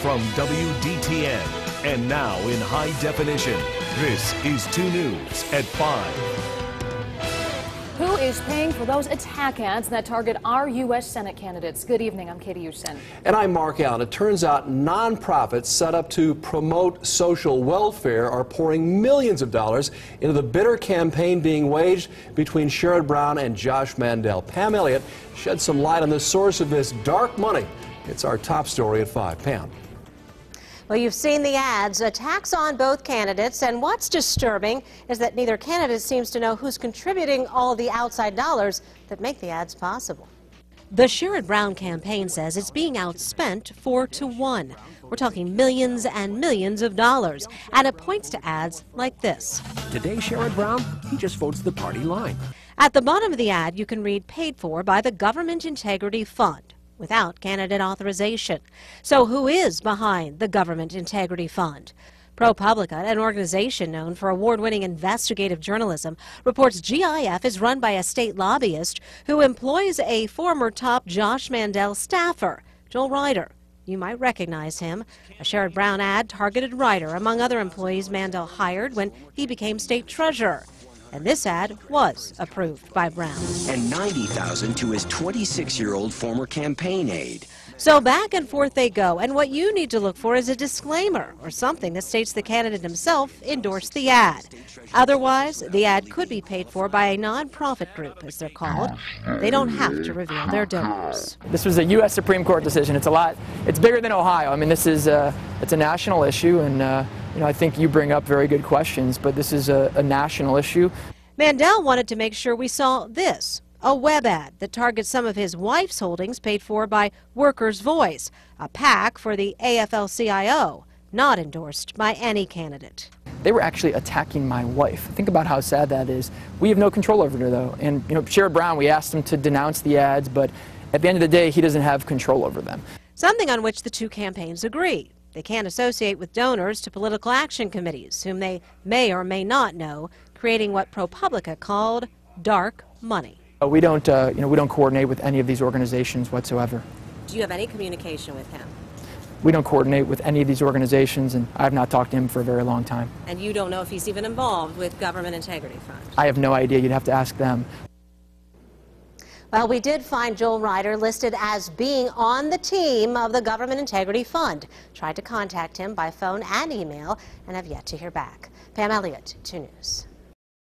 from WDTN. And now in high definition, this is 2 News at 5. Who is paying for those attack ads that target our U.S. Senate candidates? Good evening, I'm Katie Houston. And I'm Mark Allen. It turns out nonprofits set up to promote social welfare are pouring millions of dollars into the bitter campaign being waged between Sherrod Brown and Josh Mandel. Pam Elliott shed some light on the source of this dark money. It's our top story at 5. Pam. Well, you've seen the ads, attacks on both candidates, and what's disturbing is that neither candidate seems to know who's contributing all the outside dollars that make the ads possible. The Sherrod Brown campaign says it's being outspent 4-to-1. We're talking millions and millions of dollars, and it points to ads like this. Today, Sherrod Brown, he just votes the party line. At the bottom of the ad, you can read paid for by the Government Integrity Fund, without candidate authorization. So who is behind the Government Integrity Fund? ProPublica, an organization known for award-winning investigative journalism, reports GIF is run by a state lobbyist who employs a former top Josh Mandel staffer, Joel Ryder. You might recognize him. A Sherrod Brown ad targeted Ryder, among other employees Mandel hired when he became state treasurer. And this ad was approved by Brown. And $90,000 to his 26-year-old former campaign aide. So back and forth they go, and what you need to look for is a disclaimer or something that states the candidate himself endorsed the ad. Otherwise, the ad could be paid for by a nonprofit group, as they're called. They don't have to reveal their donors. This was a U.S. Supreme Court decision. It's bigger than Ohio. I mean, it's a national issue, and I think you bring up very good questions, but this is a national issue. Mandel wanted to make sure we saw this, a web ad that targets some of his wife's holdings paid for by Workers' Voice, a PAC for the AFL-CIO, not endorsed by any candidate. They were actually attacking my wife. Think about how sad that is. We have no control over her, though. And, Sherrod Brown, we asked him to denounce the ads, but at the end of the day, he doesn't have control over them. Something on which the two campaigns agree. They can't associate with donors to political action committees, whom they may or may not know, creating what ProPublica called dark money. We don't coordinate with any of these organizations whatsoever. Do you have any communication with him? We don't coordinate with any of these organizations, and I have not talked to him for a very long time. And you don't know if he's even involved with Government Integrity Fund? I have no idea. You'd have to ask them. Well, we did find Joel Ryder listed as being on the team of the Government Integrity Fund. Tried to contact him by phone and email and have yet to hear back. Pam Elliott, 2 News.